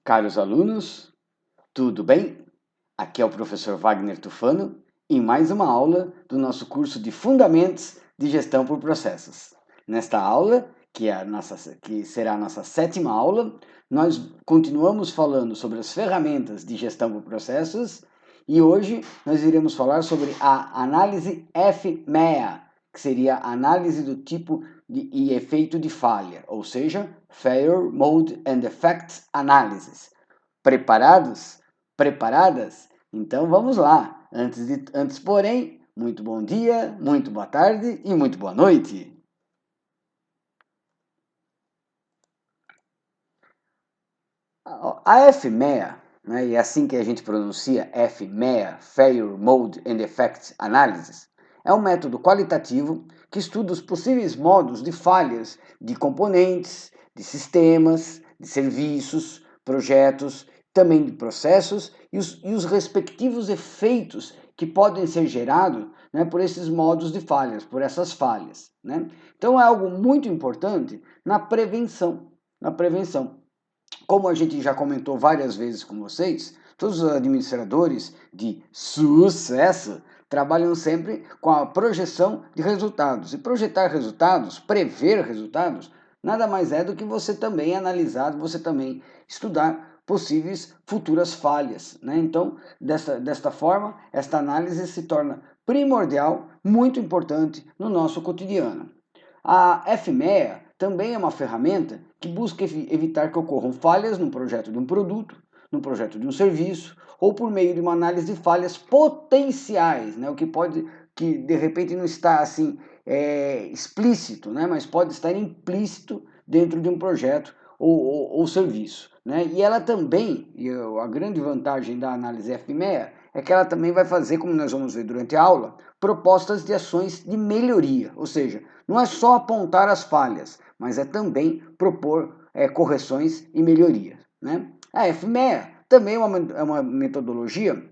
Caros alunos, tudo bem? Aqui é o professor Wagner Tufano em mais uma aula do nosso curso de Fundamentos de Gestão por Processos. Nesta aula, que será a nossa 7ª aula, nós continuamos falando sobre as ferramentas de gestão por processos e hoje nós iremos falar sobre a análise FMEA, que seria a análise do tipo e efeito de falha, ou seja, Failure Mode and Effect Analysis. Preparados? Preparadas? Então vamos lá. Antes, porém, muito bom dia, muito boa tarde e muito boa noite. A FMEA, né, e é assim que a gente pronuncia FMEA, Failure Mode and Effect Analysis, é um método qualitativo que estuda os possíveis modos de falhas de componentes, de sistemas, de serviços, projetos, também de processos e os respectivos efeitos que podem ser gerados, né, por esses modos de falhas, por essas falhas. Né? Então é algo muito importante na prevenção. Como a gente já comentou várias vezes com vocês, todos os administradores de sucesso trabalham sempre com a projeção de resultados. E projetar resultados, prever resultados, nada mais é do que você também analisar, você também estudar possíveis futuras falhas. Né? Então, desta forma, esta análise se torna primordial, muito importante no nosso cotidiano. A FMEA também é uma ferramenta que busca evitar que ocorram falhas no projeto de um produto, no projeto de um serviço, ou por meio de uma análise de falhas potenciais, né? O que de repente não está assim explícito, né? Mas pode estar implícito dentro de um projeto ou serviço. Né? E ela também, a grande vantagem da análise FMEA é que ela também vai fazer, como nós vamos ver durante a aula, propostas de ações de melhoria, ou seja, não é só apontar as falhas, mas é também propor correções e melhorias. Né? A FMEA também é uma metodologia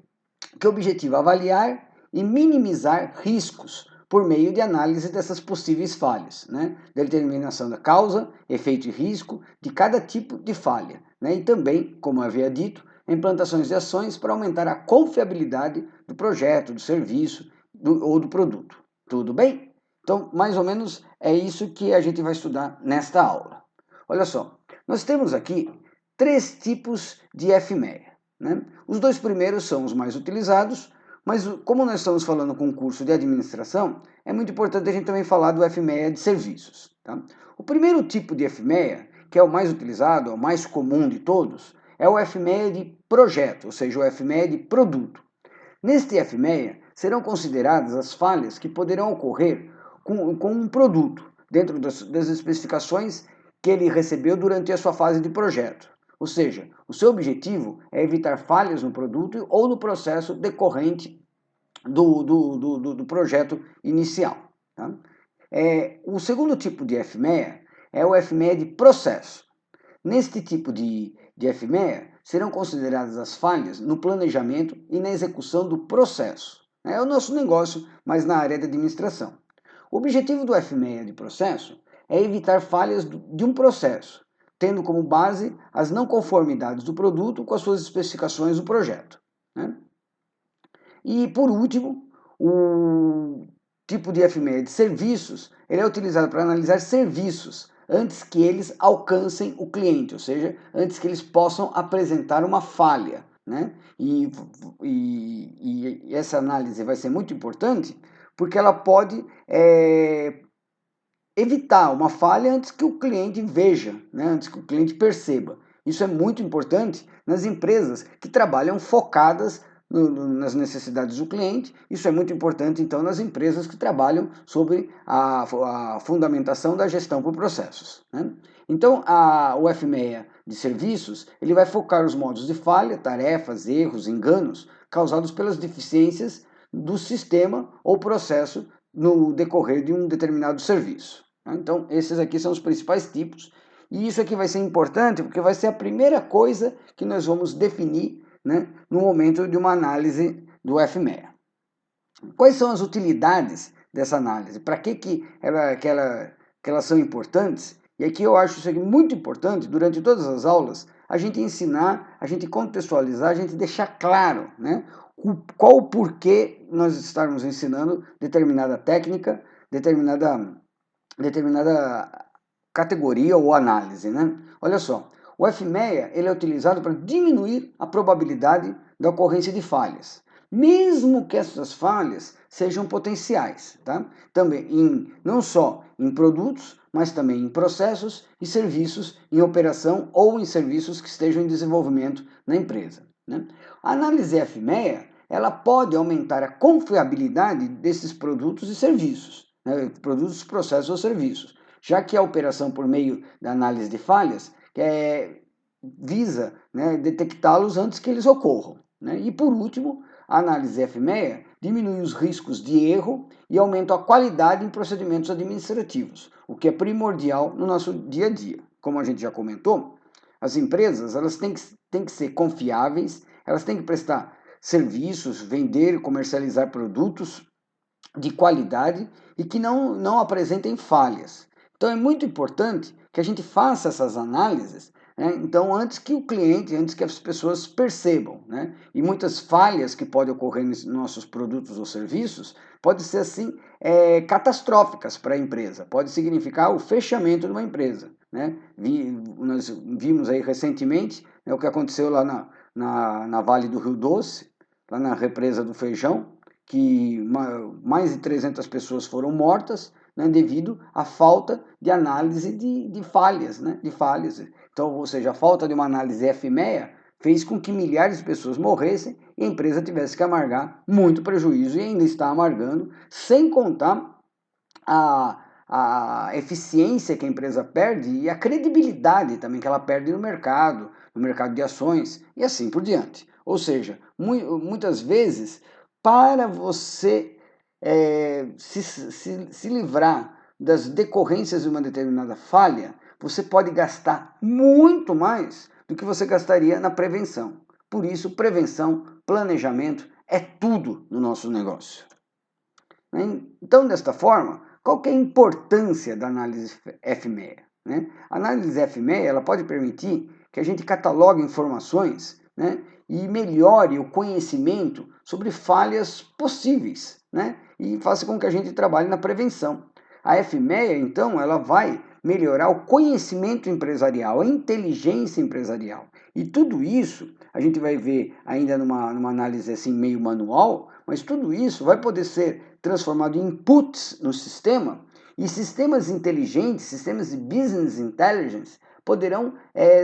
que objetiva avaliar e minimizar riscos por meio de análise dessas possíveis falhas, né? Determinação da causa, efeito e risco de cada tipo de falha, né? E também, como eu havia dito, implantações de ações para aumentar a confiabilidade do projeto, do serviço ou do produto. Tudo bem? Então, mais ou menos é isso que a gente vai estudar nesta aula. Olha só, nós temos aqui 3 tipos de FMEA. Né? Os 2 primeiros são os mais utilizados, mas como nós estamos falando com um curso de administração, é muito importante a gente também falar do FMEA de serviços. Tá? O primeiro tipo de FMEA, que é o mais utilizado, é o mais comum de todos, é o FMEA de projeto, ou seja, o FMEA de produto. Neste FMEA, serão consideradas as falhas que poderão ocorrer com um produto, dentro das especificações que ele recebeu durante a sua fase de projeto. Ou seja, o seu objetivo é evitar falhas no produto ou no processo decorrente do projeto inicial. Tá? O segundo tipo de FMEA é o FMEA de processo. Neste tipo de FMEA, serão consideradas as falhas no planejamento e na execução do processo. É o nosso negócio, mas na área de administração. O objetivo do FMEA de processo é evitar falhas de um processo, tendo como base as não conformidades do produto com as suas especificações do projeto. Né? E, por último, o tipo de FMEA de serviços, ele é utilizado para analisar serviços antes que eles alcancem o cliente, ou seja, antes que eles possam apresentar uma falha. Né? E essa análise vai ser muito importante porque ela pode evitar uma falha antes que o cliente veja, né? Antes que o cliente perceba. Isso é muito importante nas empresas que trabalham focadas nas necessidades do cliente. Isso é muito importante, então, nas empresas que trabalham sobre a fundamentação da gestão por processos. Né? Então, o FMEA de serviços, ele vai focar os modos de falha, tarefas, erros, enganos causados pelas deficiências do sistema ou processo no decorrer de um determinado serviço. Então, esses aqui são os principais tipos. E isso aqui vai ser importante porque vai ser a primeira coisa que nós vamos definir, né, no momento de uma análise do FMEA. Quais são as utilidades dessa análise? Para que elas são importantes? E aqui eu acho isso aqui muito importante, durante todas as aulas, a gente ensinar, a gente contextualizar, a gente deixar claro, né, qual o porquê nós estarmos ensinando determinada técnica, determinada categoria ou análise, né? Olha só, o FMEA ele é utilizado para diminuir a probabilidade da ocorrência de falhas, mesmo que essas falhas sejam potenciais, tá? Também não só em produtos, mas também em processos e serviços em operação ou em serviços que estejam em desenvolvimento na empresa, né? A análise FMEA ela pode aumentar a confiabilidade desses produtos e serviços, né? Produtos, processos ou serviços, já que a operação por meio da análise de falhas visa, né, detectá-los antes que eles ocorram, né? E por último, a análise FMEA diminui os riscos de erro e aumenta a qualidade em procedimentos administrativos, o que é primordial no nosso dia a dia. Como a gente já comentou, as empresas elas têm que ser confiáveis, elas têm que prestar serviços, vender e comercializar produtos de qualidade e que não apresentem falhas. Então é muito importante que a gente faça essas análises, né? Então antes que o cliente, antes que as pessoas percebam, né? E muitas falhas que podem ocorrer nos nossos produtos ou serviços podem ser assim catastróficas para a empresa, pode significar o fechamento de uma empresa, né? Nós vimos aí recentemente, né, o que aconteceu lá na Vale do Rio Doce, lá na represa do Feijão, que mais de 300 pessoas foram mortas, né, devido à falta de análise de falhas, né, de falhas. Então, ou seja, a falta de uma análise FMEA fez com que milhares de pessoas morressem e a empresa tivesse que amargar muito prejuízo e ainda está amargando, sem contar a eficiência que a empresa perde e a credibilidade também que ela perde no mercado de ações e assim por diante. Ou seja, muitas vezes, para você se livrar das decorrências de uma determinada falha, você pode gastar muito mais do que você gastaria na prevenção. Por isso, prevenção, planejamento é tudo no nosso negócio. Então, desta forma, qual que é a importância da análise FMEA? Né? A análise FMEA ela pode permitir que a gente catalogue informações, né, e melhore o conhecimento sobre falhas possíveis, né, e faça com que a gente trabalhe na prevenção. A FMEA, então, ela vai melhorar o conhecimento empresarial, a inteligência empresarial. E tudo isso, a gente vai ver ainda numa análise assim meio manual, mas tudo isso vai poder ser transformado em inputs no sistema, e sistemas inteligentes, sistemas de business intelligence, poderão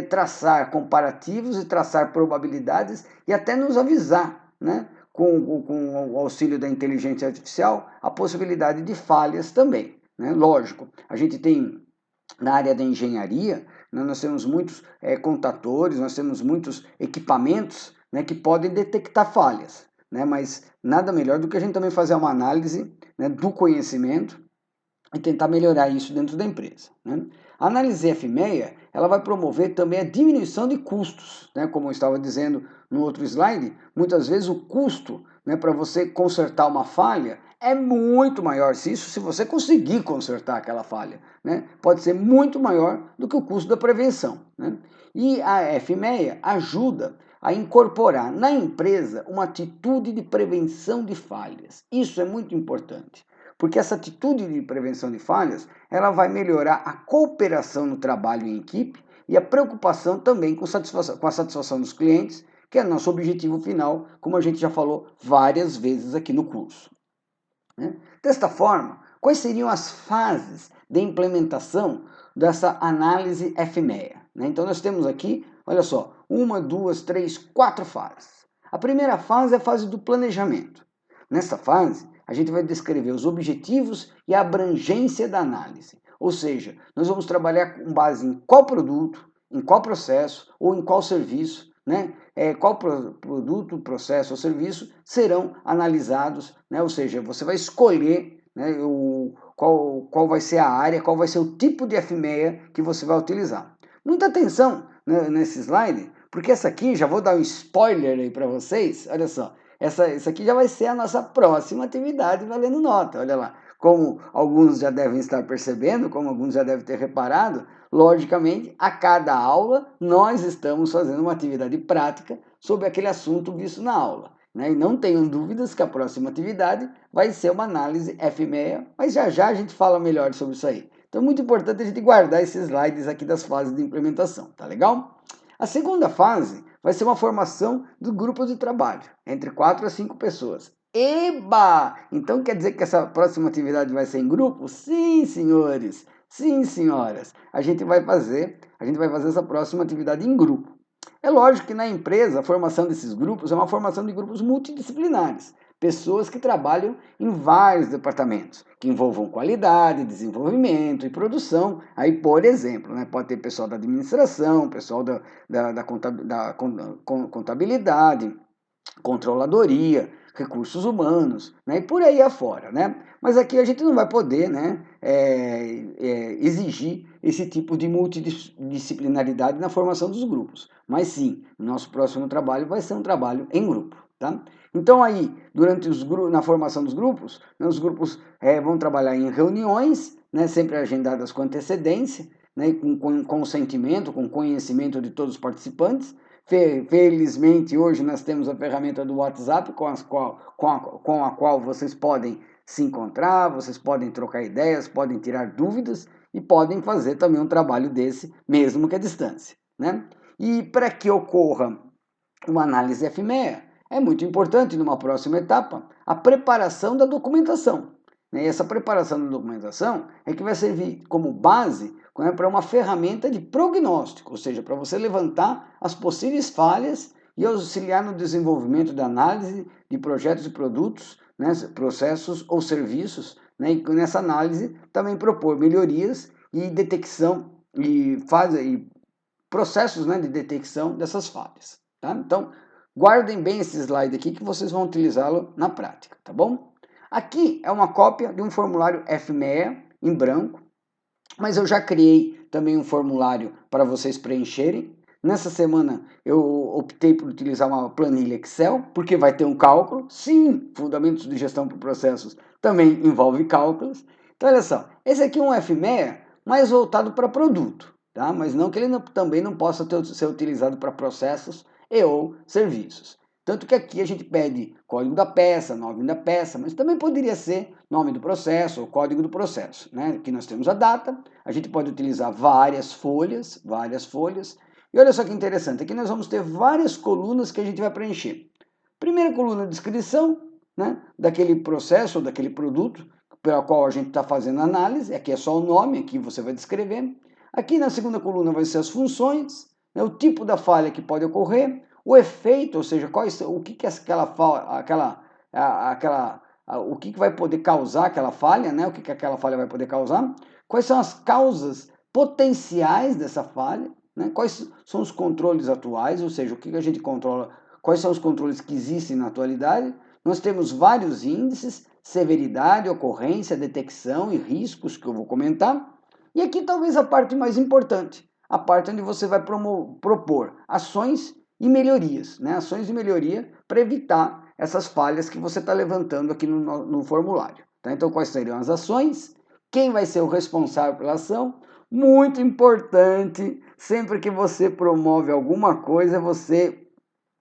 traçar comparativos e traçar probabilidades e até nos avisar, né, com o auxílio da inteligência artificial, a possibilidade de falhas também, né? Lógico, a gente tem na área da engenharia, né, nós temos muitos contadores, nós temos muitos equipamentos, né, que podem detectar falhas, né, mas nada melhor do que a gente também fazer uma análise, né, do conhecimento e tentar melhorar isso dentro da empresa, né? A análise FMEA ela vai promover também a diminuição de custos, né? Como eu estava dizendo no outro slide, muitas vezes o custo, né, para você consertar uma falha é muito maior, se você conseguir consertar aquela falha, né? Pode ser muito maior do que o custo da prevenção, né? E a FMEA ajuda a incorporar na empresa uma atitude de prevenção de falhas. Isso é muito importante, porque essa atitude de prevenção de falhas, ela vai melhorar a cooperação no trabalho em equipe e a preocupação também com a satisfação dos clientes, que é nosso objetivo final, como a gente já falou várias vezes aqui no curso, né? Desta forma, quais seriam as fases de implementação dessa análise FMEA? Né? Então nós temos aqui, olha só, 1, 2, 3, 4 fases. A primeira fase é a fase do planejamento. Nessa fase, a gente vai descrever os objetivos e a abrangência da análise. Ou seja, nós vamos trabalhar com base em qual produto, em qual processo ou em qual serviço, né? Qual produto, processo ou serviço serão analisados, né? Ou seja, você vai escolher, né, qual vai ser a área, qual vai ser o tipo de FMEA que você vai utilizar. Muita atenção, né, nesse slide, porque essa aqui, já vou dar um spoiler aí para vocês, olha só, essa aqui já vai ser a nossa próxima atividade valendo nota, olha lá. como alguns já devem estar percebendo, como alguns já devem ter reparado, logicamente, a cada aula nós estamos fazendo uma atividade prática sobre aquele assunto visto na aula. Né? E não tenham dúvidas que a próxima atividade vai ser uma análise F6, mas já já a gente fala melhor sobre isso aí. Então é muito importante a gente guardar esses slides aqui das fases de implementação, tá legal? A segunda fase vai ser uma formação do grupo de trabalho, entre 4 a 5 pessoas. Eba! Então quer dizer que essa próxima atividade vai ser em grupo? Sim, senhores! Sim, senhoras! A gente vai fazer essa próxima atividade em grupo. É lógico que na empresa a formação desses grupos é uma formação de grupos multidisciplinares. Pessoas que trabalham em vários departamentos, que envolvam qualidade, desenvolvimento e produção. Aí, por exemplo, né, pode ter pessoal da administração, pessoal da contabilidade, controladoria, recursos humanos, né, e por aí afora, né? Mas aqui a gente não vai poder, né, exigir esse tipo de multidisciplinaridade na formação dos grupos. Mas sim, o nosso próximo trabalho vai ser um trabalho em grupo, tá? Então aí, na formação dos grupos, né, os grupos vão trabalhar em reuniões, né, sempre agendadas com antecedência, né, com consentimento, com conhecimento de todos os participantes. Felizmente, hoje nós temos a ferramenta do WhatsApp com a qual vocês podem se encontrar, vocês podem trocar ideias, podem tirar dúvidas e podem fazer também um trabalho desse, mesmo que à distância, né? E para que ocorra uma análise F6, é muito importante, numa próxima etapa, a preparação da documentação. E essa preparação da documentação é que vai servir como base para uma ferramenta de prognóstico, ou seja, para você levantar as possíveis falhas e auxiliar no desenvolvimento da análise de projetos e produtos, né, processos ou serviços, né, e nessa análise também propor melhorias e detecção e processos, né, de detecção dessas falhas. Tá? Então, guardem bem esse slide aqui que vocês vão utilizá-lo na prática, tá bom? Aqui é uma cópia de um formulário F6 em branco, mas eu já criei também um formulário para vocês preencherem. Nessa semana eu optei por utilizar uma planilha Excel, porque vai ter um cálculo. Sim, fundamentos de gestão por processos também envolve cálculos. Então, olha só, esse aqui é um F6 mais voltado para produto, tá? Mas não que ele também não possa ser utilizado para processos e ou serviços. Tanto que aqui a gente pede código da peça, nome da peça, mas também poderia ser nome do processo ou código do processo, né? Aqui nós temos a data, a gente pode utilizar várias folhas. E olha só que interessante, aqui nós vamos ter várias colunas que a gente vai preencher. Primeira coluna, descrição, né, daquele processo ou daquele produto pelo qual a gente está fazendo análise. Aqui é só o nome, aqui você vai descrever. Aqui na segunda coluna vai ser as funções, né, o tipo da falha que pode ocorrer, o efeito, ou seja, o que o que vai poder causar aquela falha, né? O que aquela falha vai poder causar, quais são as causas potenciais dessa falha, né? Quais são os controles atuais, ou seja, o que a gente controla, quais são os controles que existem na atualidade. Nós temos vários índices, severidade, ocorrência, detecção e riscos que eu vou comentar. E aqui talvez a parte mais importante, a parte onde você vai propor ações e melhorias, né? Ações de melhoria para evitar essas falhas que você está levantando aqui no formulário. Tá? Então, quais seriam as ações? Quem vai ser o responsável pela ação? Muito importante, sempre que você promove alguma coisa, você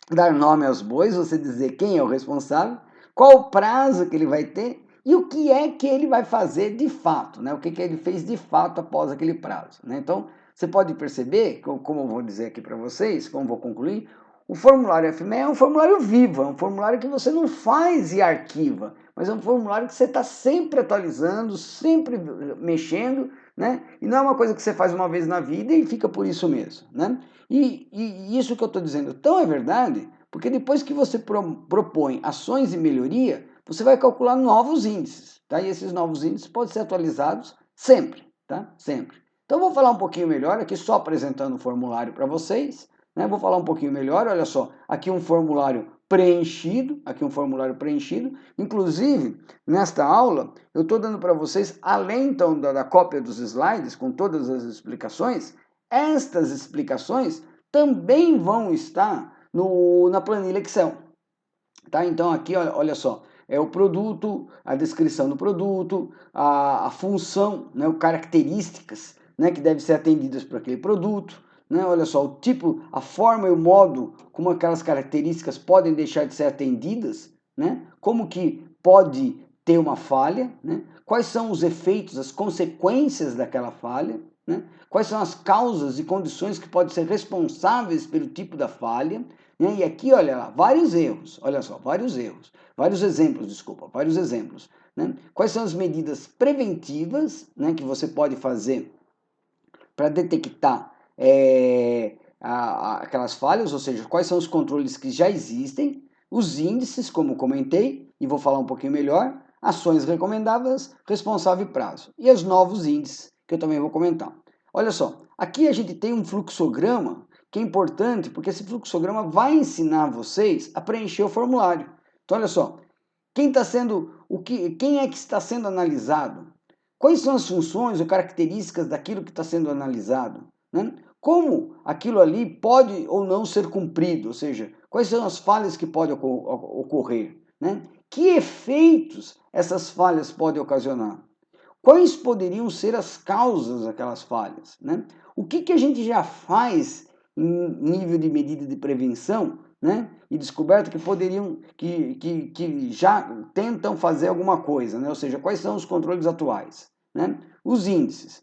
dar nome aos bois, você dizer quem é o responsável, qual o prazo que ele vai ter e o que é que ele vai fazer de fato, né? O que ele fez de fato após aquele prazo. Né? Então, você pode perceber, como eu vou dizer aqui para vocês, como vou concluir, o formulário F6 é um formulário vivo, é um formulário que você não faz e arquiva, mas é um formulário que você está sempre atualizando, sempre mexendo, né? E não é uma coisa que você faz uma vez na vida e fica por isso mesmo, né? E isso que eu estou dizendo tão é verdade, porque depois que você propõe ações de melhoria, você vai calcular novos índices, tá? E esses novos índices podem ser atualizados sempre, tá? Sempre. Então, vou falar um pouquinho melhor aqui, só apresentando o formulário para vocês, né? Vou falar um pouquinho melhor, olha só, aqui um formulário preenchido, inclusive, nesta aula, eu estou dando para vocês, além então da cópia dos slides, com todas as explicações, estas explicações também vão estar na planilha Excel. Tá? Então aqui, olha só, é o produto, a descrição do produto, a função, né, características, né, que devem ser atendidas por aquele produto, né, olha só, o tipo, a forma e o modo como aquelas características podem deixar de ser atendidas, né, como que pode ter uma falha, né, quais são os efeitos, as consequências daquela falha, né, quais são as causas e condições que podem ser responsáveis pelo tipo da falha, né, e aqui, olha lá, vários erros, olha só, vários exemplos, vários exemplos, né, quais são as medidas preventivas, né, que você pode fazer para detectar aquelas falhas, ou seja, quais são os controles que já existem, os índices, como comentei, e vou falar um pouquinho melhor, ações recomendáveis, responsável e prazo, e os novos índices, que eu também vou comentar. Olha só, aqui a gente tem um fluxograma, que é importante, porque esse fluxograma vai ensinar vocês a preencher o formulário. Então, olha só, quem é que está sendo analisado? Quais são as funções ou características daquilo que está sendo analisado? Né? Como aquilo ali pode ou não ser cumprido, ou seja, quais são as falhas que podem ocorrer? Né? Que efeitos essas falhas podem ocasionar? Quais poderiam ser as causas daquelas falhas? Né? O que a gente já faz em nível de medida de prevenção, né, e descoberta que poderiam, que já tentam fazer alguma coisa, né? Ou seja, quais são os controles atuais, né? Os índices.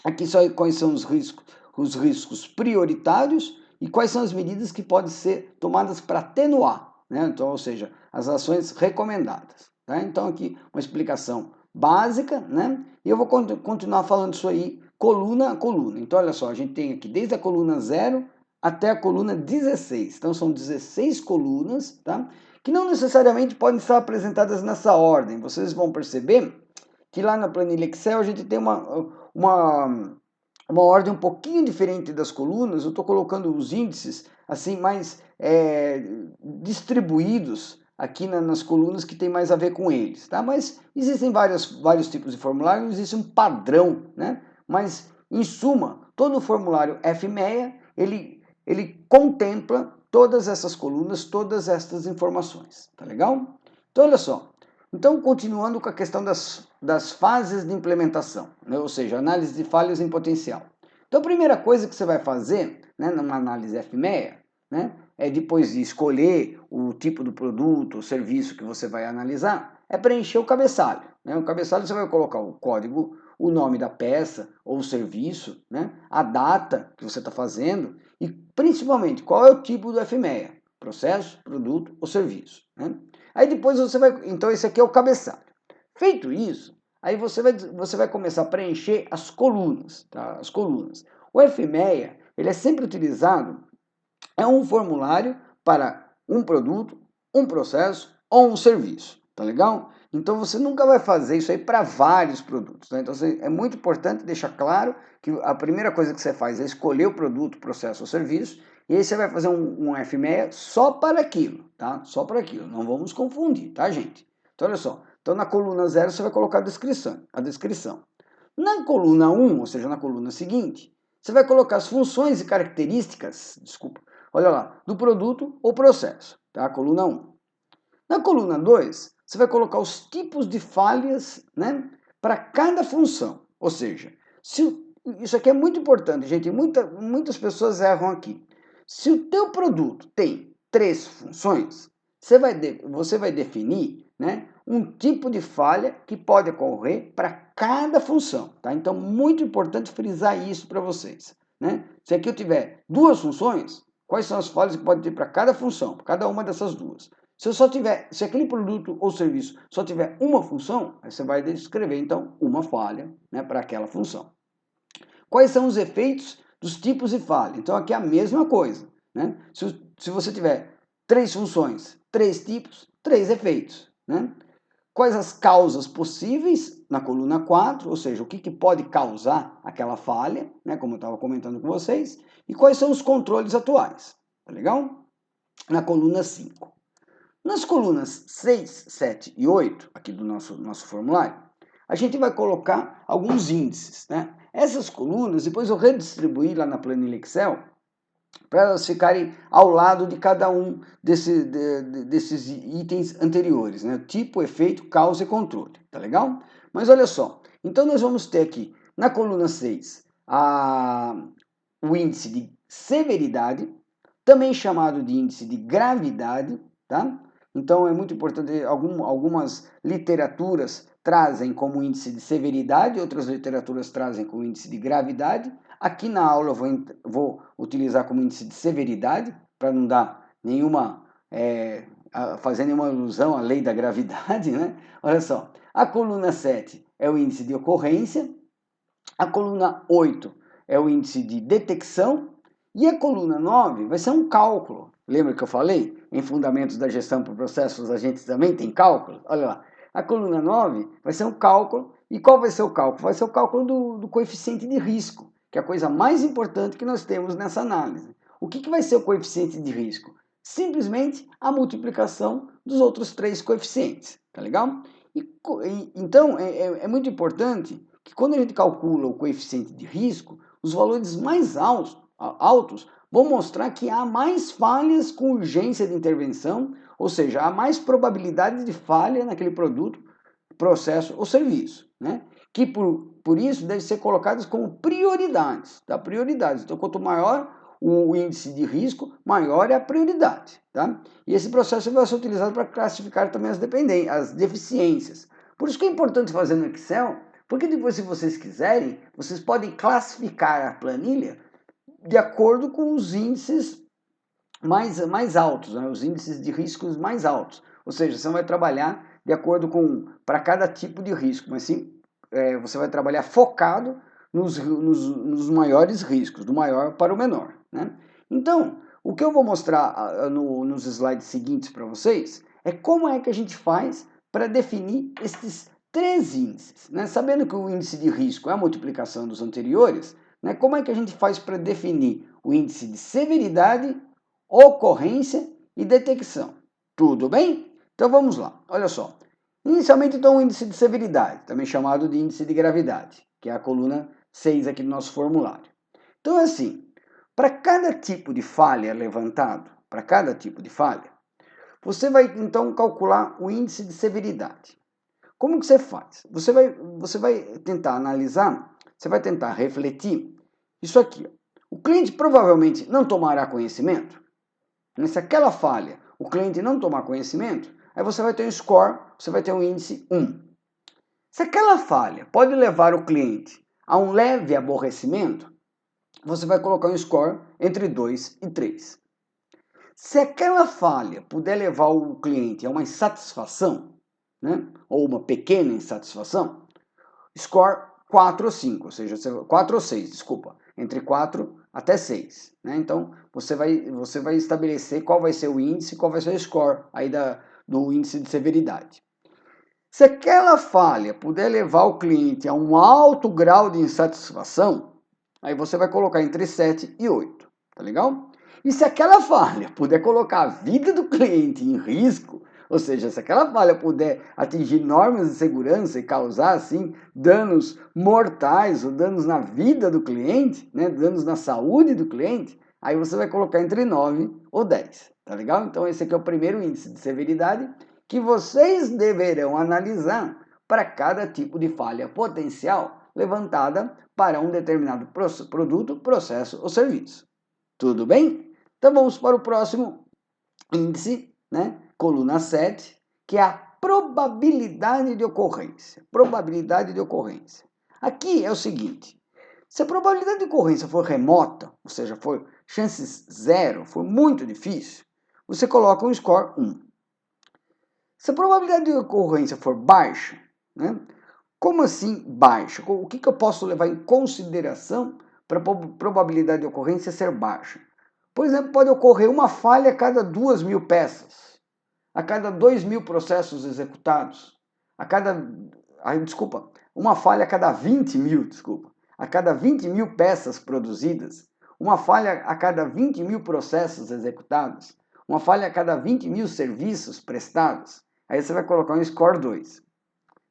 Aqui só quais são os riscos prioritários e quais são as medidas que podem ser tomadas para atenuar, né? Então, ou seja, as ações recomendadas. Tá? Então, aqui uma explicação básica, né? E eu vou continuar falando isso aí coluna a coluna. Então, olha só, a gente tem aqui desde a coluna 0 até a coluna 16. Então, são 16 colunas, tá? Que não necessariamente podem estar apresentadas nessa ordem. Vocês vão perceber que lá na planilha Excel a gente tem uma ordem um pouquinho diferente das colunas. Eu estou colocando os índices assim mais distribuídos aqui nas colunas que tem mais a ver com eles, tá? Mas existem vários tipos de formulário, existe um padrão, né? Mas, em suma, todo o formulário FMEA, ele contempla todas essas colunas, todas estas informações, tá legal? Então, olha só, então, continuando com a questão das fases de implementação, né? Ou seja, análise de falhas em potencial. Então, a primeira coisa que você vai fazer, né, numa análise FMEA, né, é depois de escolher o tipo do produto, o serviço que você vai analisar, é preencher o cabeçalho. Né? O cabeçalho você vai colocar o código, o nome da peça ou serviço, né, a data que você está fazendo e, principalmente, qual é o tipo do FMEA, processo, produto ou serviço. Né? Aí depois você vai... Então, esse aqui é o cabeçalho. Feito isso, aí você vai começar a preencher as colunas. Tá? As colunas. O FMEA, ele é sempre utilizado, é um formulário para um produto, um processo ou um serviço. Tá legal? Então, você nunca vai fazer isso aí para vários produtos. Né? Então, é muito importante deixar claro que a primeira coisa que você faz é escolher o produto, processo ou serviço, e aí você vai fazer um FMEA só para aquilo, tá? Só para aquilo. Não vamos confundir, tá, gente? Então, olha só. Então, na coluna 0, você vai colocar a descrição. Na coluna 1, ou seja, na coluna seguinte, você vai colocar as funções e características, olha lá, do produto ou processo, tá? Coluna 1. Na coluna 2, você vai colocar os tipos de falhas, né, para cada função. Ou seja, isso aqui é muito importante, gente. Muitas pessoas erram aqui. Se o teu produto tem 3 funções, você vai definir, né, um tipo de falha que pode ocorrer para cada função. Tá? Então, muito importante frisar isso para vocês. Né? Se aqui eu tiver 2 funções, quais são as falhas que pode ter para cada função, cada uma dessas duas? Se aquele produto ou serviço só tiver uma função, aí você vai descrever, então, uma falha, né, para aquela função. Quais são os efeitos dos tipos de falha? Então, aqui é a mesma coisa. Né? Se você tiver 3 funções, 3 tipos, 3 efeitos. Né? Quais as causas possíveis na coluna 4, ou seja, o que pode causar aquela falha, né, como eu estava comentando com vocês, e quais são os controles atuais. Tá legal? Na coluna 5. Nas colunas 6, 7 e 8, aqui do nosso formulário, a gente vai colocar alguns índices. Né? Essas colunas, depois eu redistribuí lá na planilha Excel, para elas ficarem ao lado de cada um desses itens anteriores, né? Tipo, efeito, causa e controle, tá legal? Mas olha só, então nós vamos ter aqui na coluna 6 o índice de severidade, também chamado de índice de gravidade, tá? Então é muito importante, algumas literaturas trazem como índice de severidade, outras literaturas trazem como índice de gravidade. Aqui na aula eu vou utilizar como índice de severidade, para não dar nenhuma, fazer nenhuma ilusão à lei da gravidade, né? Olha só, a coluna 7 é o índice de ocorrência, a coluna 8 é o índice de detecção, e a coluna 9 vai ser um cálculo. Lembra que eu falei? Em Fundamentos da Gestão por Processos, a gente também tem cálculo? Olha lá. A coluna 9 vai ser um cálculo. E qual vai ser o cálculo? Vai ser o cálculo do coeficiente de risco, que é a coisa mais importante que nós temos nessa análise. O que vai ser o coeficiente de risco? Simplesmente a multiplicação dos outros 3 coeficientes. Tá legal? Então, é muito importante que quando a gente calcula o coeficiente de risco, os valores mais altos vão mostrar que há mais falhas com urgência de intervenção, ou seja, há mais probabilidade de falha naquele produto, processo ou serviço, né? Que por isso devem ser colocadas como prioridades, tá? Prioridades. Então, quanto maior o índice de risco, maior é a prioridade, tá? E esse processo vai ser utilizado para classificar também as deficiências. Por isso que é importante fazer no Excel, porque depois, se vocês quiserem, vocês podem classificar a planilha de acordo com os índices mais altos, né? Os índices de riscos mais altos. Ou seja, você não vai trabalhar de acordo com, para cada tipo de risco, mas sim você vai trabalhar focado nos maiores riscos, do maior para o menor, né? Então, o que eu vou mostrar nos slides seguintes para vocês é como é que a gente faz para definir esses 3 índices, né? Sabendo que o índice de risco é a multiplicação dos anteriores, né? Como é que a gente faz para definir o índice de severidade, ocorrência e detecção? Tudo bem? Então vamos lá, olha só. Inicialmente, então, o índice de severidade, também chamado de índice de gravidade, que é a coluna 6 aqui do nosso formulário. Então é assim, para cada tipo de falha levantado, para cada tipo de falha, você vai então calcular o índice de severidade. Como que você faz? Você vai tentar analisar, você vai tentar refletir isso aqui. O cliente provavelmente não tomará conhecimento. Se aquela falha o cliente não tomar conhecimento, aí você vai ter um score, você vai ter um índice 1. Se aquela falha pode levar o cliente a um leve aborrecimento, você vai colocar um score entre 2 e 3. Se aquela falha puder levar o cliente a uma insatisfação, né, ou uma pequena insatisfação, score 4 ou 5, ou seja, 4 ou 6, desculpa, entre 4 até 6. Né? Então, você vai estabelecer qual vai ser o índice, qual vai ser o score aí do índice de severidade. Se aquela falha puder levar o cliente a um alto grau de insatisfação, aí você vai colocar entre 7 e 8, tá legal? E se aquela falha puder colocar a vida do cliente em risco, ou seja, se aquela falha puder atingir normas de segurança e causar, assim, danos mortais ou danos na vida do cliente, né, danos na saúde do cliente, aí você vai colocar entre 9 ou 10, tá legal? Então esse aqui é o primeiro índice de severidade que vocês deverão analisar para cada tipo de falha potencial levantada para um determinado produto, processo ou serviço. Tudo bem? Então vamos para o próximo índice, né? Coluna 7, que é a probabilidade de ocorrência. Probabilidade de ocorrência. Aqui é o seguinte, se a probabilidade de ocorrência for remota, ou seja, for chances 0, for muito difícil, você coloca um score 1. Se a probabilidade de ocorrência for baixa, né? Como assim baixa? O que eu posso levar em consideração para a probabilidade de ocorrência ser baixa? Por exemplo, pode ocorrer uma falha a cada 2.000 peças, a cada 2.000 processos executados, uma falha a cada 20.000, a cada 20.000 peças produzidas, uma falha a cada 20.000 processos executados, uma falha a cada 20.000 serviços prestados. Aí você vai colocar um score 2.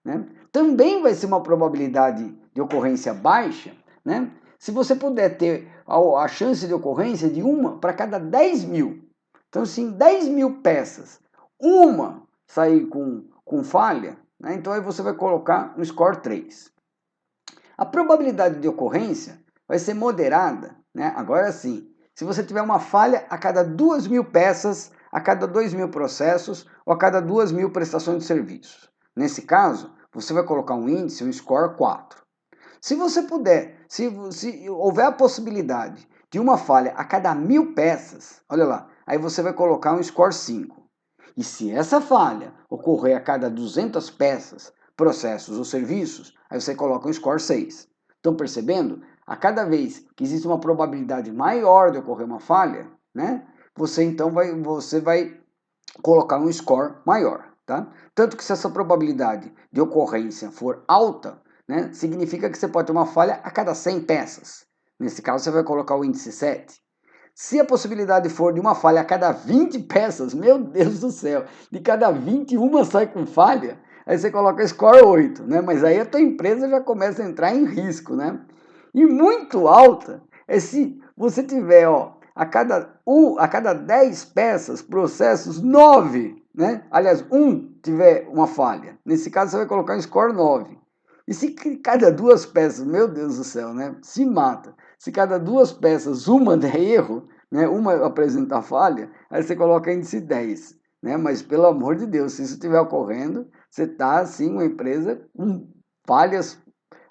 Né? Também vai ser uma probabilidade de ocorrência baixa, né? se você puder ter a chance de ocorrência de uma para cada 10 mil. Então, se em 10 mil peças, uma sair com falha, né, então aí você vai colocar um score 3. A probabilidade de ocorrência vai ser moderada, né? Agora sim, se você tiver uma falha a cada 2 mil peças, a cada 2 mil processos ou a cada 2 mil prestações de serviços. Nesse caso, você vai colocar um índice, um score 4. Se você puder, se houver a possibilidade de uma falha a cada 1000 peças, olha lá, aí você vai colocar um score 5. E se essa falha ocorrer a cada 200 peças, processos ou serviços, aí você coloca um score 6. Estão percebendo? A cada vez que existe uma probabilidade maior de ocorrer uma falha, né, você vai colocar um score maior. Tá? Tanto que se essa probabilidade de ocorrência for alta, né, significa que você pode ter uma falha a cada 100 peças. Nesse caso, você vai colocar o índice 7. Se a possibilidade for de uma falha a cada 20 peças, meu Deus do céu, de cada 21 sai com falha, aí você coloca score 8, né? Mas aí a tua empresa já começa a entrar em risco, né? E muito alta é se você tiver, ó, a cada 10 peças, processos, 9, né? Aliás, tiver uma falha. Nesse caso, você vai colocar um score 9. E se cada 2 peças, meu Deus do céu, né? Se mata. Se cada 2 peças uma der erro, né? Uma apresentar falha, aí você coloca índice 10. Né? Mas, pelo amor de Deus, se isso estiver ocorrendo, você está, assim, uma empresa com falhas,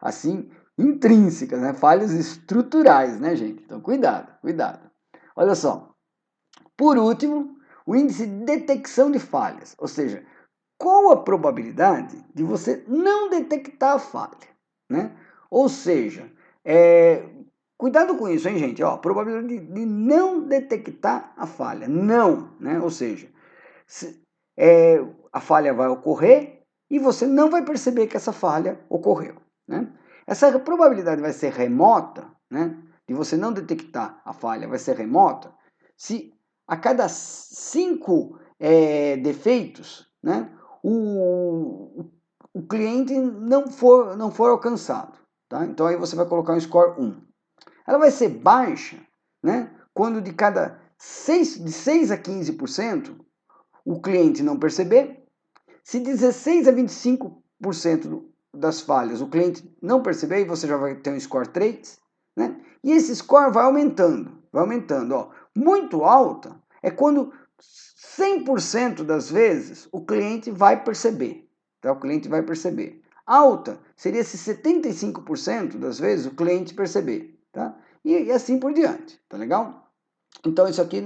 assim, intrínsecas, né? Falhas estruturais, né, gente? Então, cuidado, cuidado. Olha só. Por último, o índice de detecção de falhas, ou seja, qual a probabilidade de você não detectar a falha, né? Ou seja, cuidado com isso, hein, gente? Ó, probabilidade de não detectar a falha, não, né? Ou seja, a falha vai ocorrer e você não vai perceber que essa falha ocorreu, né? Essa probabilidade vai ser remota, né? De você não detectar a falha vai ser remota se a cada 5 defeitos, né? O cliente não for alcançado. Tá? Então aí você vai colocar um score 1. Ela vai ser baixa, né? Quando de 6 a 15% o cliente não perceber, se 16 a 25% das falhas o cliente não perceber, e você já vai ter um score 3, né? E esse score vai aumentando. Ó. Muito alta é quando 100% das vezes o cliente vai perceber. Tá? O cliente vai perceber. Alta seria se 75% das vezes o cliente perceber. Tá? E assim por diante. Tá legal? Então, isso aqui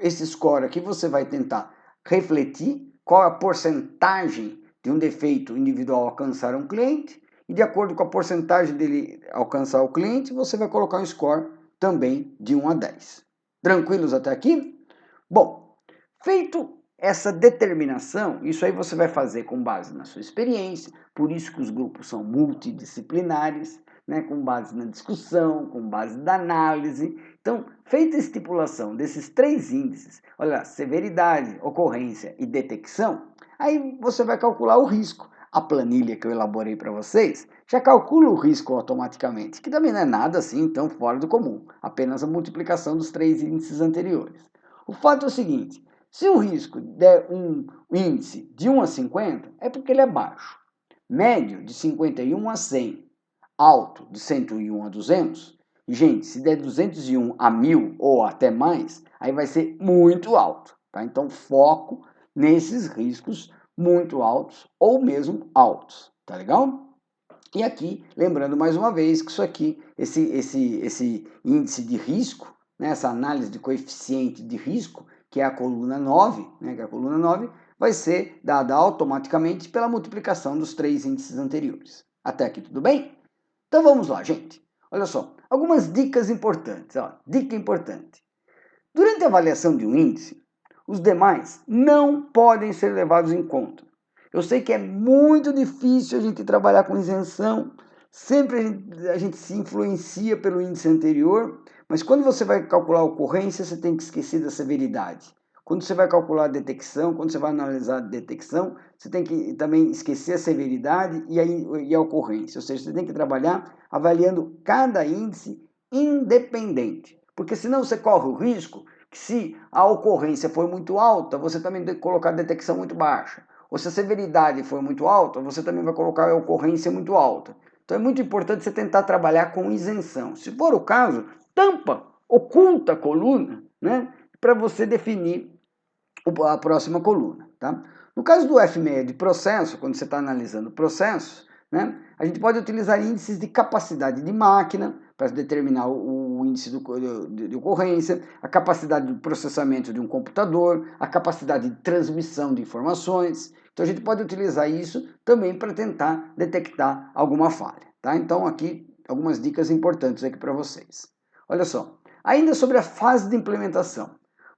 esse score aqui você vai tentar refletir qual é a porcentagem de um defeito individual alcançar um cliente, e de acordo com a porcentagem dele alcançar o cliente, você vai colocar um score também de 1 a 10. Tranquilos até aqui? Bom, feito essa determinação, isso aí você vai fazer com base na sua experiência, por isso que os grupos são multidisciplinares, né, com base na discussão, com base na análise. Então, feita a estipulação desses 3 índices, olha, severidade, ocorrência e detecção, aí você vai calcular o risco. A planilha que eu elaborei para vocês já calcula o risco automaticamente, que também não é nada assim tão fora do comum, apenas a multiplicação dos 3 índices anteriores. O fato é o seguinte, se o risco der um índice de 1 a 50, é porque ele é baixo. Médio, de 51 a 100. Alto, de 101 a 200. E, gente, se der 201 a 1000 ou até mais, aí vai ser muito alto. Tá? Então, foco nesses riscos muito altos ou mesmo altos. Tá legal? E aqui, lembrando mais uma vez que isso aqui, esse índice de risco, né, essa análise de coeficiente de risco, que é a coluna 9, vai ser dada automaticamente pela multiplicação dos 3 índices anteriores. Até aqui tudo bem? Então vamos lá, gente. Olha só, algumas dicas importantes. Ó. Dica importante. Durante a avaliação de um índice, os demais não podem ser levados em conta. Eu sei que é muito difícil a gente trabalhar com isenção, sempre a gente se influencia pelo índice anterior, mas quando você vai calcular a ocorrência, você tem que esquecer da severidade. quando você vai calcular a detecção, quando você vai analisar a detecção, você tem que também esquecer a severidade e a ocorrência. Ou seja, você tem que trabalhar avaliando cada índice independente. Porque senão você corre o risco que, se a ocorrência for muito alta, você também tem que colocar a detecção muito baixa. Ou se a severidade for muito alta, você também vai colocar a ocorrência muito alta. Então é muito importante você tentar trabalhar com isenção. Se for o caso, tampa, oculta a coluna, né, para você definir a próxima coluna. Tá? No caso do F6 de processo, quando você está analisando processos, né, a gente pode utilizar índices de capacidade de máquina para determinar o índice de ocorrência, a capacidade de processamento de um computador, a capacidade de transmissão de informações. Então a gente pode utilizar isso também para tentar detectar alguma falha. Tá? Então aqui algumas dicas importantes aqui para vocês. Olha só, ainda sobre a fase de implementação.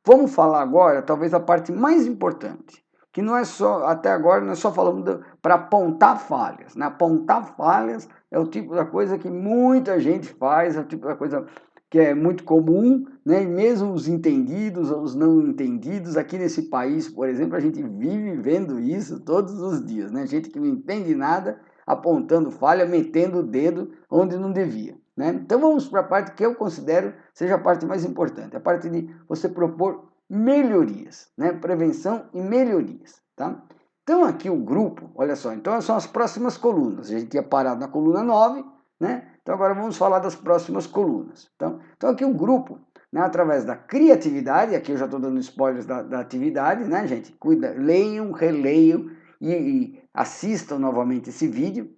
Vamos falar agora, talvez, a parte mais importante, que não é só, até agora, não é só falando para apontar falhas. Né? Apontar falhas é o tipo da coisa que muita gente faz, é o tipo da coisa que é muito comum, né? E mesmo os entendidos ou os não entendidos, aqui nesse país, por exemplo, a gente vive vendo isso todos os dias, né? Gente que não entende nada, apontando falha, metendo o dedo onde não devia. Né? Então vamos para a parte que eu considero seja a parte mais importante, a parte de você propor melhorias, né? Prevenção e melhorias. Tá? Então aqui o grupo, olha só, então são as próximas colunas. A gente tinha parado na coluna 9, né? Então agora vamos falar das próximas colunas. Então aqui o grupo, né, através da criatividade, aqui eu já estou dando spoilers da atividade, né, gente? Cuida, leiam, releiam e assistam novamente esse vídeo.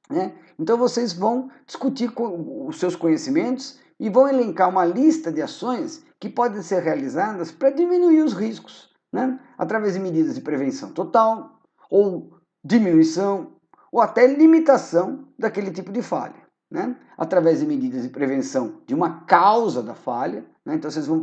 Né? Então vocês vão discutir os seus conhecimentos e vão elencar uma lista de ações que podem ser realizadas para diminuir os riscos, né? Através de medidas de prevenção total, ou diminuição, ou até limitação daquele tipo de falha. Né? Através de medidas de prevenção de uma causa da falha, né? Então vocês vão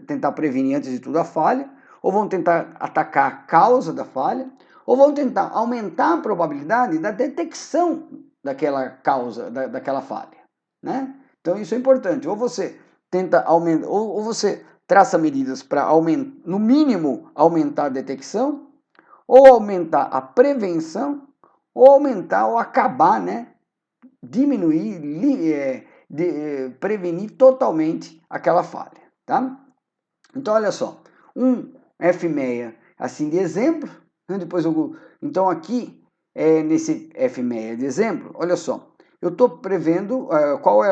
tentar prevenir antes de tudo a falha, ou vão tentar atacar a causa da falha, ou vão tentar aumentar a probabilidade da detecção daquela causa, daquela falha. Né? Então isso é importante. Ou você tenta aumentar, ou você traça medidas para no mínimo aumentar a detecção, ou aumentar a prevenção, ou aumentar ou acabar, né? Diminuir, prevenir totalmente aquela falha. Tá? Então olha só, um F6 assim de exemplo, né? Depois então aqui nesse F6 de exemplo, olha só, eu estou prevendo qual é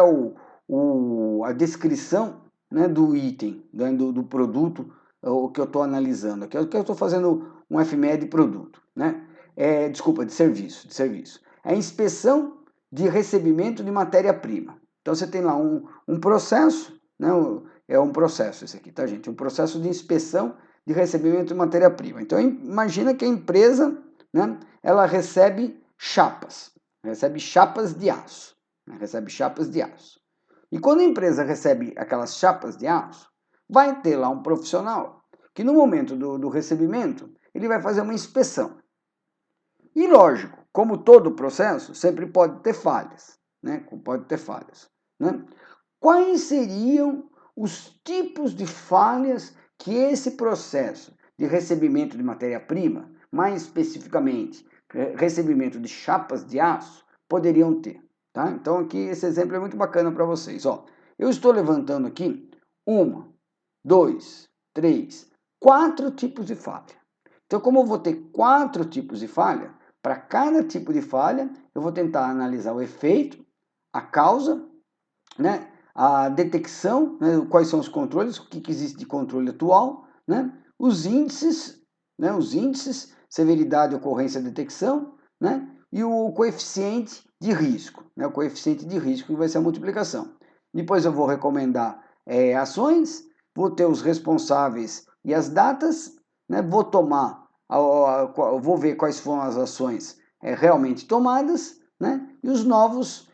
a descrição, né, do item, né, do produto, o que eu estou analisando. Aqui eu estou fazendo um F6 de produto, né? Desculpa, de serviço. É a inspeção de recebimento de matéria-prima. Então você tem lá um processo, né? É um processo esse aqui, tá, gente? Um processo de inspeção de recebimento de matéria-prima. Então imagina que a empresa, né, ela recebe chapas de aço. Né? Recebe chapas de aço. E quando a empresa recebe aquelas chapas de aço, vai ter lá um profissional que no momento do recebimento, ele vai fazer uma inspeção. E lógico, como todo processo, sempre pode ter falhas. Né? Pode ter falhas. Né? Quais seriam os tipos de falhas que esse processo de recebimento de matéria-prima, mais especificamente recebimento de chapas de aço, poderiam ter? Tá? Então aqui esse exemplo é muito bacana para vocês. Ó, eu estou levantando aqui 1, 2, 3, 4 tipos de falha. Então, como eu vou ter 4 tipos de falha, para cada tipo de falha eu vou tentar analisar o efeito, a causa, né? A detecção, né? Quais são os controles, o que existe de controle atual, né? Os índices, severidade, ocorrência, detecção, né? E o coeficiente de risco, né? O coeficiente de risco que vai ser a multiplicação. Depois eu vou recomendar ações, vou ter os responsáveis e as datas, né? Vou tomar, vou ver quais foram as ações realmente tomadas, né? E os novos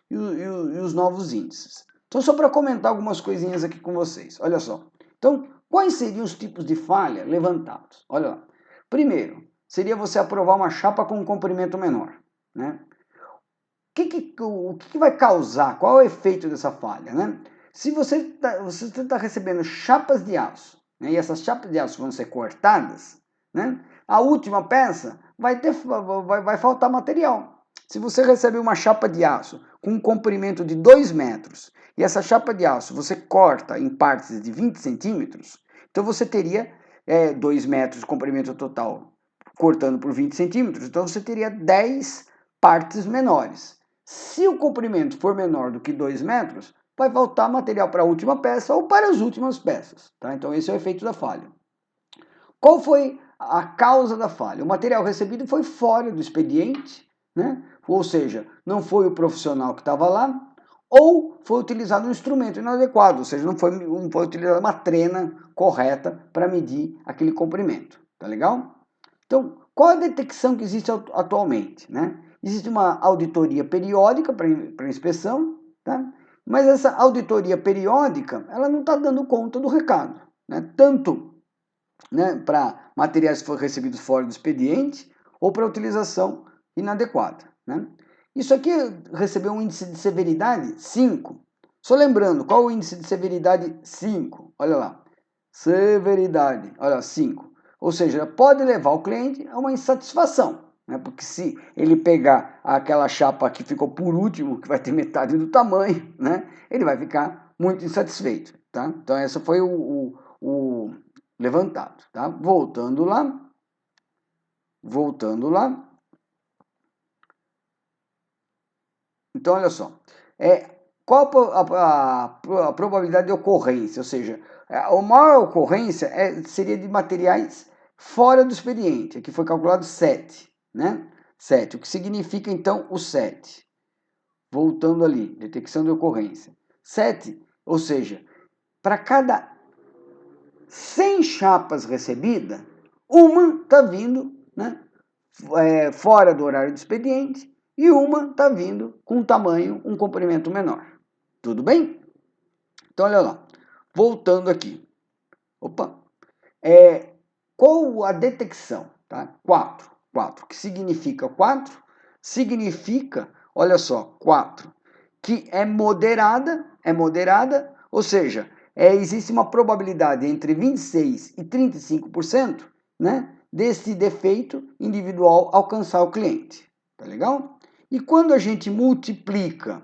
índices. Então, só para comentar algumas coisinhas aqui com vocês. Olha só. Então, quais seriam os tipos de falha levantados? Olha lá. Primeiro, seria você aprovar uma chapa com um comprimento menor. Né? O que vai causar? Qual é o efeito dessa falha? Né? Se você está recebendo chapas de aço, né, e essas chapas de aço vão ser cortadas, né, a última peça vai faltar material. Se você receber uma chapa de aço com um comprimento de 2 metros e essa chapa de aço você corta em partes de 20 centímetros, então você teria 2 metros de comprimento total cortando por 20 centímetros, então você teria 10 partes menores. Se o comprimento for menor do que 2 metros, vai faltar material para a última peça ou para as últimas peças. Tá? Então esse é o efeito da falha. Qual foi a causa da falha? O material recebido foi fora do expediente, né? Ou seja, não foi o profissional que estava lá, ou foi utilizado um instrumento inadequado, ou seja, não foi utilizada uma trena correta para medir aquele comprimento. Tá legal? Então, qual a detecção que existe atualmente? Né? Existe uma auditoria periódica para inspeção, tá? Mas essa auditoria periódica ela não está dando conta do recado. Né? Tanto, né, para materiais que foram recebidos fora do expediente ou para utilização inadequada. Né? Isso aqui recebeu um índice de severidade 5. Só lembrando, qual é o índice de severidade 5? Olha lá. Severidade, olha, 5. Ou seja, pode levar o cliente a uma insatisfação. Né? Porque se ele pegar aquela chapa que ficou por último, que vai ter metade do tamanho, né? Ele vai ficar muito insatisfeito. Tá? Então, esse foi o levantado. Tá? Voltando lá. Então, olha só. Qual a probabilidade de ocorrência? Ou seja, a maior ocorrência seria de materiais fora do expediente. Aqui foi calculado 7. Né? 7. O que significa, então, o 7? Voltando ali, detecção de ocorrência. 7, ou seja, para cada 100 chapas recebidas, uma está vindo, né, fora do horário de expediente e uma está vindo com um comprimento menor. Tudo bem? Então, olha lá. Voltando aqui. Opa. Qual a detecção? Tá? 4. 4. O que significa 4? Significa, olha só, 4. Que é moderada, ou seja, existe uma probabilidade entre 26% e 35%, né, desse defeito individual alcançar o cliente. Tá legal? E quando a gente multiplica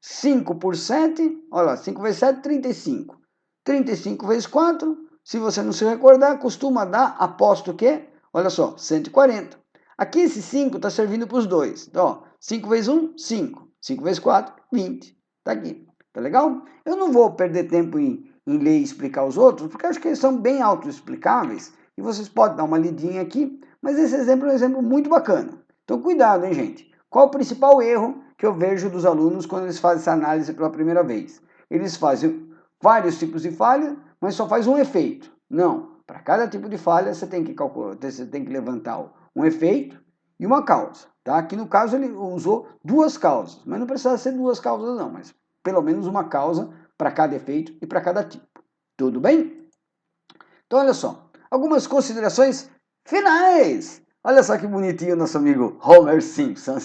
5 por 7, olha lá, 5 vezes 7, 35. 35 vezes 4, se você não se recordar, costuma dar, aposto o quê? Olha só, 140. Aqui esse 5 está servindo para os dois. Então, ó, 5 vezes 1, 5. 5 vezes 4, 20. Tá aqui. Tá legal? Eu não vou perder tempo em ler e explicar os outros, porque acho que eles são bem autoexplicáveis e vocês podem dar uma lidinha aqui, mas esse exemplo é um exemplo muito bacana. Então, cuidado, hein, gente? Qual o principal erro que eu vejo dos alunos quando eles fazem essa análise pela primeira vez? Eles fazem vários tipos de falha, mas só faz um efeito. Não. Para cada tipo de falha, você tem que calcular, você tem que levantar um efeito e uma causa. Tá? Aqui no caso ele usou 2 causas, mas não precisa ser 2 causas não, mas pelo menos uma causa para cada efeito e para cada tipo. Tudo bem? Então olha só, algumas considerações finais. Olha só que bonitinho nosso amigo Homer Simpson.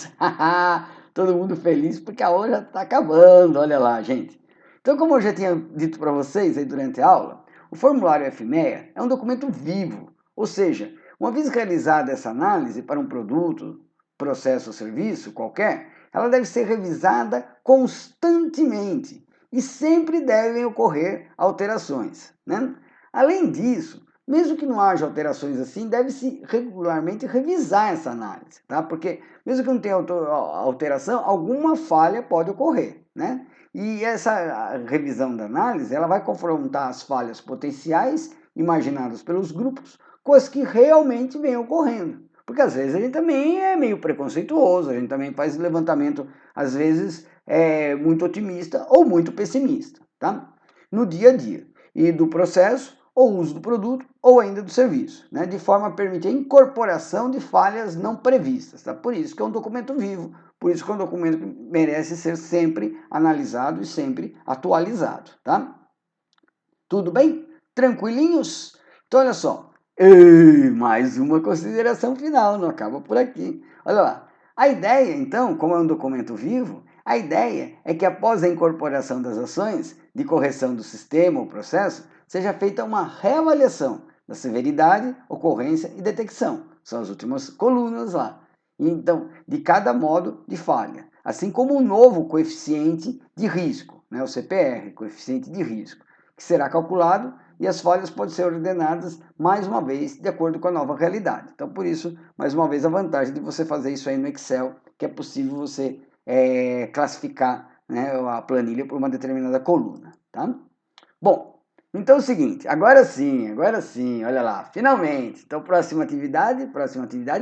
Todo mundo feliz porque a aula já está acabando, olha lá, gente. Então, como eu já tinha dito para vocês aí durante a aula, o formulário F6 é um documento vivo, ou seja, uma vez realizada essa análise para um produto, processo ou serviço qualquer, ela deve ser revisada constantemente e sempre devem ocorrer alterações. Né? Além disso, mesmo que não haja alterações assim, deve-se regularmente revisar essa análise, tá? Porque mesmo que não tenha alteração, alguma falha pode ocorrer, né? E essa revisão da análise, ela vai confrontar as falhas potenciais imaginadas pelos grupos com as que realmente vêm ocorrendo. Porque às vezes a gente também é meio preconceituoso, a gente também faz levantamento, às vezes, muito otimista ou muito pessimista, tá? No dia a dia. E do processo, ou uso do produto, ou ainda do serviço, né? De forma a permitir a incorporação de falhas não previstas. Tá? Por isso que é um documento vivo, por isso que é um documento que merece ser sempre analisado e sempre atualizado. Tá? Tudo bem? Tranquilinhos? Então, olha só. Mais uma consideração final, não acaba por aqui. Olha lá. A ideia, então, como é um documento vivo, a ideia é que após a incorporação das ações de correção do sistema ou processo, seja feita uma reavaliação da severidade, ocorrência e detecção. São as últimas colunas lá. Então, de cada modo de falha. Assim como um novo coeficiente de risco, né, o CPR, coeficiente de risco, que será calculado e as falhas podem ser ordenadas mais uma vez de acordo com a nova realidade. Então, por isso, mais uma vez, a vantagem de você fazer isso aí no Excel, que é possível você classificar, né, a planilha por uma determinada coluna. Tá? Bom, então é o seguinte, agora sim, olha lá, finalmente. Então, próxima atividade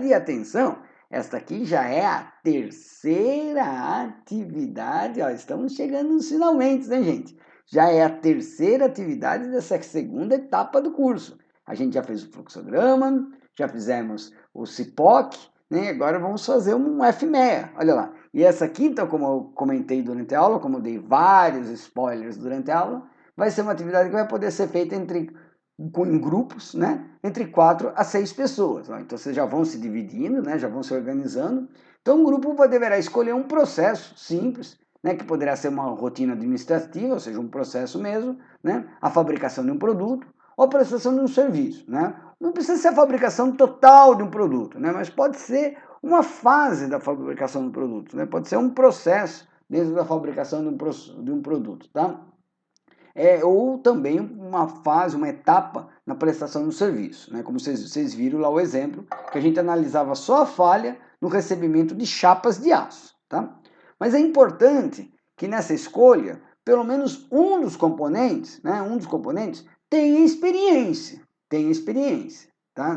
e atenção, esta aqui já é a terceira atividade, ó, estamos chegando nos finalmente, né, gente? Já é a terceira atividade dessa segunda etapa do curso. A gente já fez o fluxograma, já fizemos o CIPOC, né? Agora vamos fazer um FMEA, olha lá. E essa aqui, então, como eu comentei durante a aula, como eu dei vários spoilers durante a aula, vai ser uma atividade que vai poder ser feita em grupos, né? Entre 4 a 6 pessoas. Então, vocês já vão se dividindo, né? Já vão se organizando. Então, um grupo deverá escolher um processo simples, né, que poderá ser uma rotina administrativa, ou seja, um processo mesmo, né, a fabricação de um produto ou a prestação de um serviço. Né? Não precisa ser a fabricação total de um produto, né, mas pode ser uma fase da fabricação do produto, né, pode ser um processo dentro da fabricação de um produto. Tá? Ou também uma fase, uma etapa na prestação de um serviço. Né? Como vocês viram lá o exemplo, que a gente analisava só a falha no recebimento de chapas de aço. Tá? Mas é importante que nessa escolha, pelo menos um dos componentes, tenha experiência, tá?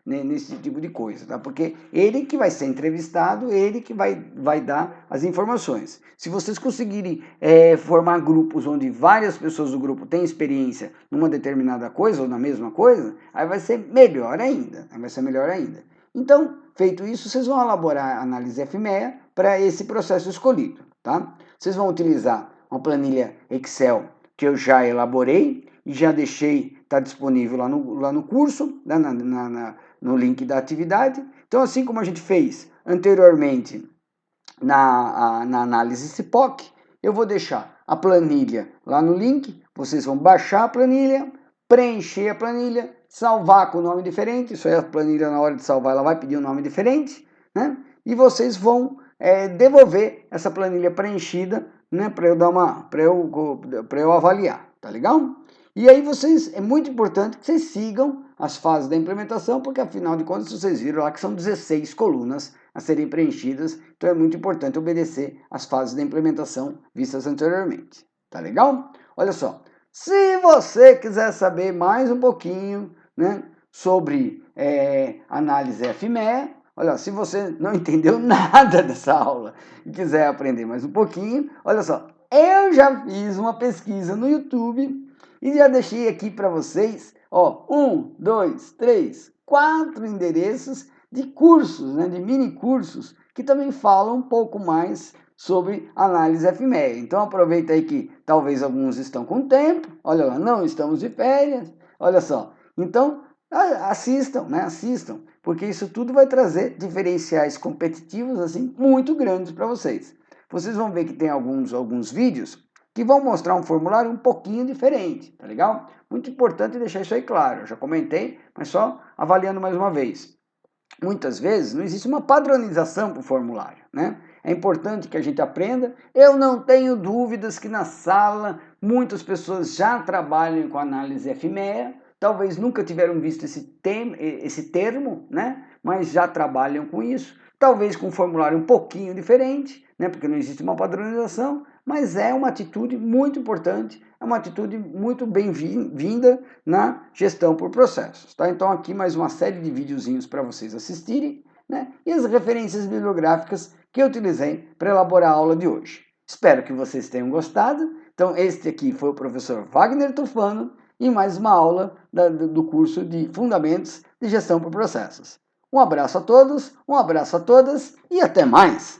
Nesse tipo de coisa, tá? Porque ele que vai ser entrevistado, ele que vai dar as informações. Se vocês conseguirem formar grupos onde várias pessoas do grupo têm experiência numa determinada coisa ou na mesma coisa, aí vai ser melhor ainda, Então, feito isso, vocês vão elaborar a análise FMEA para esse processo escolhido, tá? Vocês vão utilizar uma planilha Excel que eu já elaborei e já deixei, está disponível lá no curso, né, no link da atividade. Então, assim como a gente fez anteriormente na análise CIPOC, eu vou deixar a planilha lá no link, vocês vão baixar a planilha, preencher a planilha, salvar com nome diferente, isso aí a planilha na hora de salvar ela vai pedir um nome diferente, né? E vocês vão devolver essa planilha preenchida, né, para eu avaliar, tá legal? E aí é muito importante que vocês sigam as fases da implementação, porque afinal de contas vocês viram lá que são 16 colunas a serem preenchidas, então é muito importante obedecer as fases da implementação vistas anteriormente, tá legal? Olha só, se você quiser saber mais um pouquinho, né, sobre análise FMEA, olha, se você não entendeu nada dessa aula e quiser aprender mais um pouquinho, olha só, eu já fiz uma pesquisa no YouTube e já deixei aqui para vocês, ó, 1, 2, 3, 4 endereços de cursos, né, de mini cursos, que também falam um pouco mais sobre análise FMEA. Então aproveita aí que talvez alguns estão com tempo, olha lá, não estamos de férias, olha só. Então assistam, porque isso tudo vai trazer diferenciais competitivos assim muito grandes para vocês. Vocês vão ver que tem alguns vídeos que vão mostrar um formulário um pouquinho diferente, tá legal? Muito importante deixar isso aí claro, eu já comentei, mas só avaliando mais uma vez. Muitas vezes não existe uma padronização para o formulário, né? É importante que a gente aprenda. Eu não tenho dúvidas que na sala muitas pessoas já trabalham com análise FMEA, talvez nunca tiveram visto esse termo, né? Mas já trabalham com isso, talvez com um formulário um pouquinho diferente, né? Porque não existe uma padronização, mas é uma atitude muito importante, é uma atitude muito bem-vinda na gestão por processos. Tá? Então aqui mais uma série de videozinhos para vocês assistirem, né? E as referências bibliográficas que eu utilizei para elaborar a aula de hoje. Espero que vocês tenham gostado. Então este aqui foi o professor Wagner Tufano e mais uma aula do curso de Fundamentos de Gestão por Processos. Um abraço a todos, um abraço a todas e até mais!